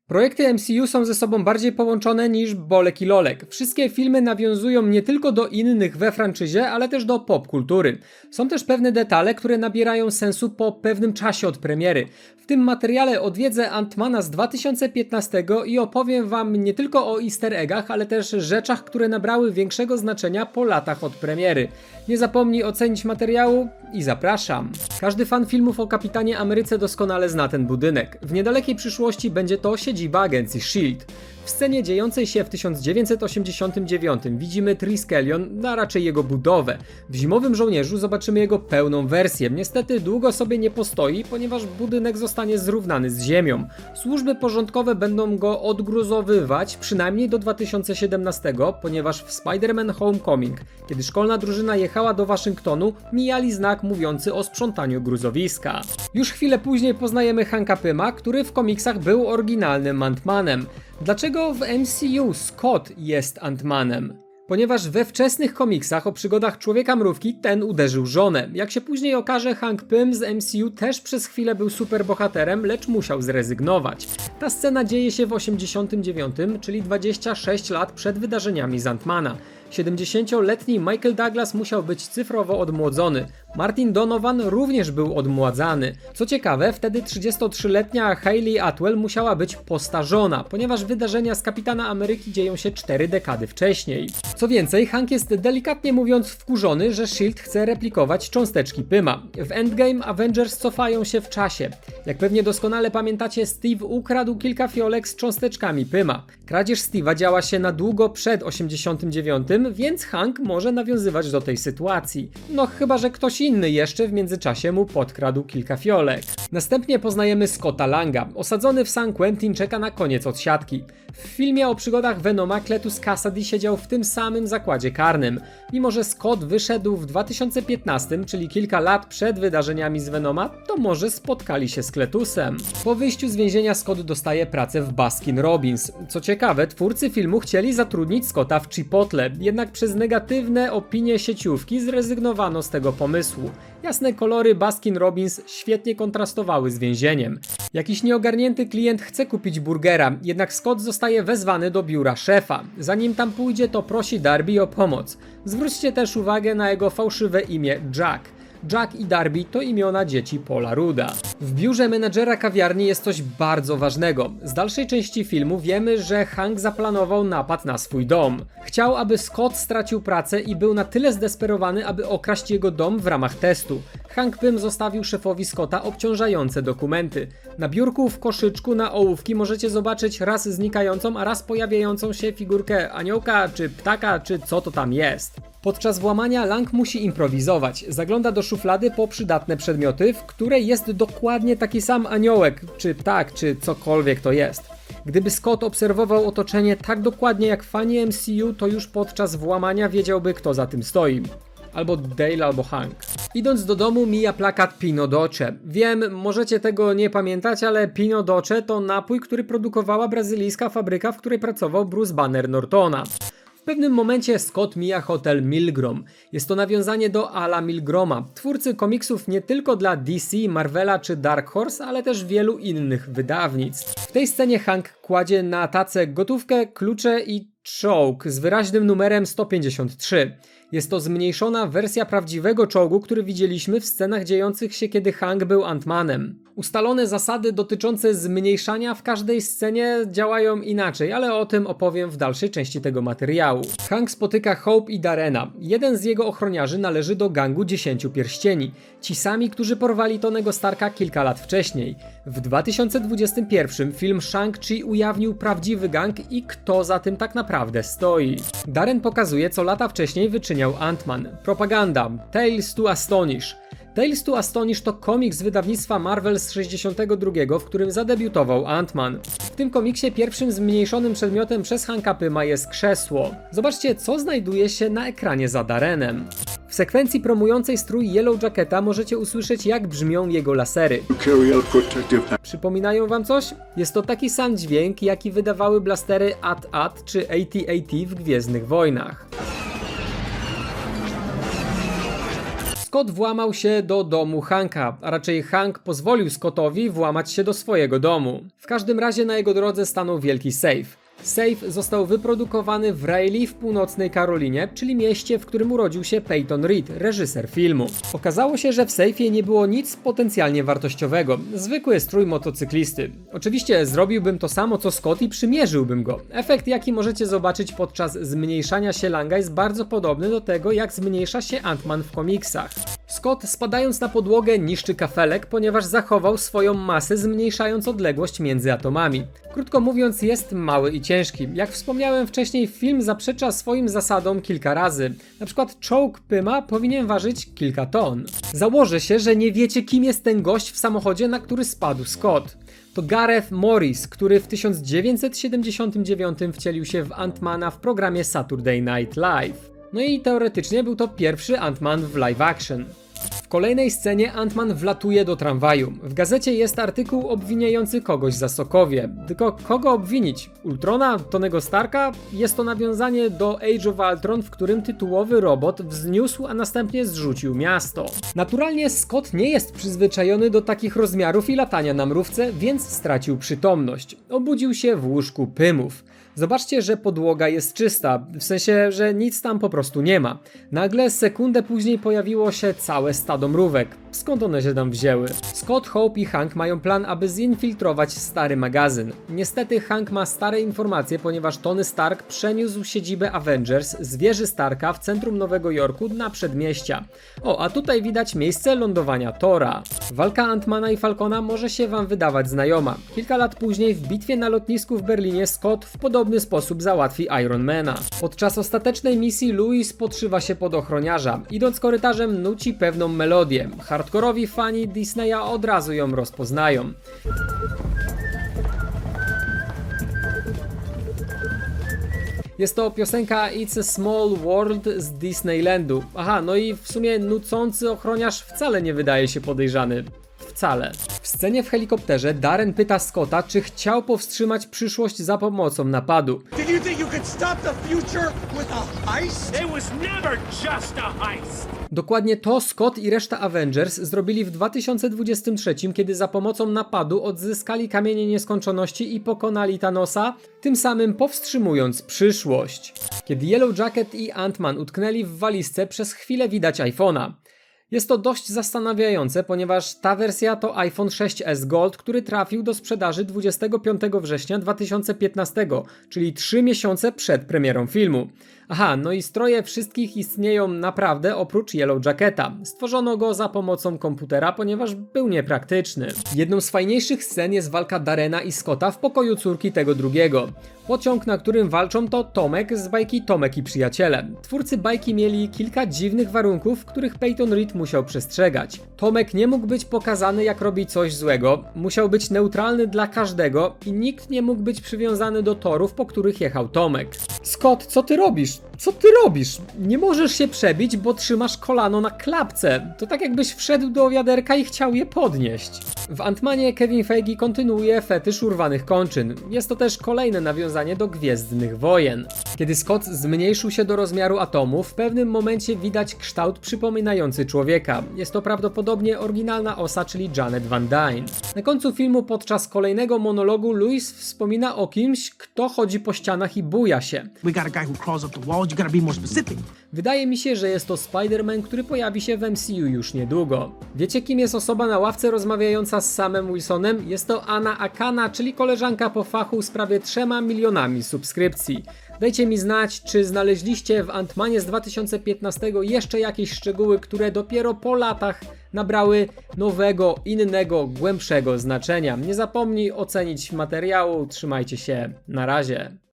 Projekty MCU są ze sobą bardziej połączone niż Bolek i Lolek. Wszystkie filmy nawiązują nie tylko do innych we franczyzie, ale też do popkultury. Są też pewne detale, które nabierają sensu po pewnym czasie od premiery. W tym materiale odwiedzę Ant-Mana z 2015 i opowiem wam nie tylko o easter eggach, ale też rzeczach, które nabrały większego znaczenia po latach od premiery. Nie zapomnij ocenić materiału i zapraszam. Każdy fan filmów o Kapitanie Ameryce doskonale zna ten budynek. W niedalekiej przyszłości będzie to siedziba agencji S.H.I.E.L.D. W scenie dziejącej się w 1989 widzimy Triskelion, a raczej jego budowę. W Zimowym Żołnierzu zobaczymy jego pełną wersję. Niestety długo sobie nie postoi, ponieważ budynek zostanie zrównany z ziemią. Służby porządkowe będą go odgruzowywać przynajmniej do 2017, ponieważ w Spider-Man Homecoming, kiedy szkolna drużyna jechała do Waszyngtonu, mijali znak mówiący o sprzątaniu gruzowiska. Już chwilę później poznajemy Hanka Pyma, który w komiksach był oryginalnym Ant-Manem. Dlaczego w MCU Scott jest Ant-Manem? Ponieważ we wczesnych komiksach o przygodach Człowieka-Mrówki ten uderzył żonę. Jak się później okaże, Hank Pym z MCU też przez chwilę był superbohaterem, lecz musiał zrezygnować. Ta scena dzieje się w 89, czyli 26 lat przed wydarzeniami z Ant-Mana. 70-letni Michael Douglas musiał być cyfrowo odmłodzony. Martin Donovan również był odmładzany. Co ciekawe, wtedy 33-letnia Hayley Atwell musiała być postarzona, ponieważ wydarzenia z Kapitana Ameryki dzieją się 4 dekady wcześniej. Co więcej, Hank jest delikatnie mówiąc wkurzony, że S.H.I.E.L.D. chce replikować cząsteczki Pyma. W Endgame Avengers cofają się w czasie. Jak pewnie doskonale pamiętacie, Steve ukradł kilka fiolek z cząsteczkami Pyma. Kradzież Steve'a działa się na długo przed 89, więc Hank może nawiązywać do tej sytuacji. No chyba, że ktoś inny jeszcze w międzyczasie mu podkradł kilka fiolek. Następnie poznajemy Scotta Langa. Osadzony w San Quentin czeka na koniec odsiadki. W filmie o przygodach Venoma Cletus Cassidy siedział w tym samym zakładzie karnym. Mimo że Scott wyszedł w 2015, czyli kilka lat przed wydarzeniami z Venoma, to może spotkali się z Cletusem. Po wyjściu z więzienia Scott dostaje pracę w Baskin Robbins. Co ciekawe, twórcy filmu chcieli zatrudnić Scotta w Chipotle, jednak przez negatywne opinie sieciówki zrezygnowano z tego pomysłu. Jasne kolory Baskin Robbins świetnie kontrastowały z więzieniem. Jakiś nieogarnięty klient chce kupić burgera, jednak Scott zostaje wezwany do biura szefa. Zanim tam pójdzie, to prosi Darby o pomoc. Zwróćcie też uwagę na jego fałszywe imię Jack. Jack i Darby to imiona dzieci Paula Rudda. W biurze menedżera kawiarni jest coś bardzo ważnego. Z dalszej części filmu wiemy, że Hank zaplanował napad na swój dom. Chciał, aby Scott stracił pracę i był na tyle zdesperowany, aby okraść jego dom w ramach testu. Hank Pym zostawił szefowi Scotta obciążające dokumenty. Na biurku w koszyczku na ołówki możecie zobaczyć raz znikającą, a raz pojawiającą się figurkę aniołka, czy ptaka, czy co to tam jest. Podczas włamania Lang musi improwizować. Zagląda do szuflady po przydatne przedmioty, w której jest dokładnie taki sam aniołek, czy ptak, czy cokolwiek to jest. Gdyby Scott obserwował otoczenie tak dokładnie jak fani MCU, to już podczas włamania wiedziałby, kto za tym stoi. Albo Dale, albo Hank. Idąc do domu mija plakat Pinot Doce. Wiem, możecie tego nie pamiętać, ale Pinot Doce to napój, który produkowała brazylijska fabryka, w której pracował Bruce Banner Nortona. W pewnym momencie Scott mija hotel Milgrom. Jest to nawiązanie do Ala Milgroma, twórcy komiksów nie tylko dla DC, Marvela czy Dark Horse, ale też wielu innych wydawnictw. W tej scenie Hank kładzie na tacę gotówkę, klucze i czołg z wyraźnym numerem 153. Jest to zmniejszona wersja prawdziwego czołgu, który widzieliśmy w scenach dziejących się, kiedy Hank był Ant-Manem. Ustalone zasady dotyczące zmniejszania w każdej scenie działają inaczej, ale o tym opowiem w dalszej części tego materiału. Hank spotyka Hope i Darrena. Jeden z jego ochroniarzy należy do gangu 10 Pierścieni. Ci sami, którzy porwali Tonego Starka kilka lat wcześniej. W 2021 film Shang-Chi ujawnił prawdziwy gang i kto za tym tak naprawdę stoi. Darren pokazuje, co lata wcześniej wyczyniał Ant-Man. Propaganda. Tales to Astonish. Tales to Astonish to komiks z wydawnictwa Marvel z 62, w którym zadebiutował Ant-Man. W tym komiksie pierwszym zmniejszonym przedmiotem przez Hanka Pyma jest krzesło. Zobaczcie, co znajduje się na ekranie za Darrenem. W sekwencji promującej strój Yellow Jacketa możecie usłyszeć, jak brzmią jego lasery. Przypominają wam coś? Jest to taki sam dźwięk, jaki wydawały blastery AT-AT czy AT-AT w Gwiezdnych Wojnach. Scott włamał się do domu Hanka, a raczej Hank pozwolił Scottowi włamać się do swojego domu. W każdym razie na jego drodze stanął wielki safe. Safe został wyprodukowany w Raleigh w północnej Karolinie, czyli mieście, w którym urodził się Peyton Reed, reżyser filmu. Okazało się, że w sejfie nie było nic potencjalnie wartościowego, zwykły strój motocyklisty. Oczywiście zrobiłbym to samo co Scott i przymierzyłbym go. Efekt, jaki możecie zobaczyć podczas zmniejszania się Langa, jest bardzo podobny do tego, jak zmniejsza się Ant-Man w komiksach. Scott, spadając na podłogę, niszczy kafelek, ponieważ zachował swoją masę, zmniejszając odległość między atomami. Krótko mówiąc, jest mały i ciężki. Jak wspomniałem wcześniej, film zaprzecza swoim zasadom kilka razy. Na przykład czołg Pyma powinien ważyć kilka ton. Założę się, że nie wiecie, kim jest ten gość w samochodzie, na który spadł Scott. To Gareth Morris, który w 1979 wcielił się w Ant-Mana w programie Saturday Night Live. No i teoretycznie był to pierwszy Ant-Man w live action. W kolejnej scenie Ant-Man wlatuje do tramwaju. W gazecie jest artykuł obwiniający kogoś za Sokowie. Tylko kogo obwinić? Ultrona? Tonego Starka? Jest to nawiązanie do Age of Ultron, w którym tytułowy robot wzniósł, a następnie zrzucił miasto. Naturalnie Scott nie jest przyzwyczajony do takich rozmiarów i latania na mrówce, więc stracił przytomność. Obudził się w łóżku Pymów. Zobaczcie, że podłoga jest czysta, w sensie, że nic tam po prostu nie ma. Nagle sekundę później pojawiło się całe stado mrówek. Skąd one się tam wzięły? Scott, Hope i Hank mają plan, aby zinfiltrować stary magazyn. Niestety Hank ma stare informacje, ponieważ Tony Stark przeniósł siedzibę Avengers z wieży Starka w centrum Nowego Jorku na przedmieścia. O, a tutaj widać miejsce lądowania Thora. Walka Ant-Mana i Falcona może się wam wydawać znajoma. Kilka lat później w bitwie na lotnisku w Berlinie Scott w podobny sposób załatwi Ironmana. Podczas ostatecznej misji Louis podszywa się pod ochroniarza. Idąc korytarzem nuci pewną melodię. Hardkorowi fani Disneya od razu ją rozpoznają. Jest to piosenka It's a Small World z Disneylandu. Aha, no i w sumie nucący ochroniarz wcale nie wydaje się podejrzany. Wcale. W scenie w helikopterze Darren pyta Scotta, czy chciał powstrzymać przyszłość za pomocą napadu. Did you think you could stop the future with a heist? It was never just a heist! Dokładnie to Scott i reszta Avengers zrobili w 2023, kiedy za pomocą napadu odzyskali kamienie nieskończoności i pokonali Thanosa, tym samym powstrzymując przyszłość. Kiedy Yellow Jacket i Ant-Man utknęli w walizce, przez chwilę widać iPhone'a. Jest to dość zastanawiające, ponieważ ta wersja to iPhone 6s Gold, który trafił do sprzedaży 25 września 2015, czyli 3 miesiące przed premierą filmu. Aha, no i stroje wszystkich istnieją naprawdę oprócz Yellow Jacketa. Stworzono go za pomocą komputera, ponieważ był niepraktyczny. Jedną z fajniejszych scen jest walka Darrena i Scotta w pokoju córki tego drugiego. Pociąg, na którym walczą, to Tomek z bajki Tomek i Przyjaciele. Twórcy bajki mieli kilka dziwnych warunków, których Peyton Reed musiał przestrzegać. Tomek nie mógł być pokazany, jak robi coś złego, musiał być neutralny dla każdego i nikt nie mógł być przywiązany do torów, po których jechał Tomek. Scott, co ty robisz? Co ty robisz? Nie możesz się przebić, bo trzymasz kolano na klapce. To tak jakbyś wszedł do wiaderka i chciał je podnieść. W Ant-Manie Kevin Feige kontynuuje fetysz urwanych kończyn. Jest to też kolejne nawiązanie do Gwiezdnych Wojen. Kiedy Scott zmniejszył się do rozmiaru atomu, w pewnym momencie widać kształt przypominający człowieka. Jest to prawdopodobnie oryginalna osa, czyli Janet Van Dyne. Na końcu filmu podczas kolejnego monologu Louis wspomina o kimś, kto chodzi po ścianach i buja się. We got a guy who crawls up the walls. You gotta be more specific. Wydaje mi się, że jest to Spider-Man, który pojawi się w MCU już niedługo. Wiecie, kim jest osoba na ławce rozmawiająca z Samem Wilsonem? Jest to Anna Akana, czyli koleżanka po fachu z prawie 3 milionami subskrypcji. Dajcie mi znać, czy znaleźliście w Ant-Manie z 2015 jeszcze jakieś szczegóły, które dopiero po latach nabrały nowego, innego, głębszego znaczenia. Nie zapomnij ocenić materiału, trzymajcie się, na razie.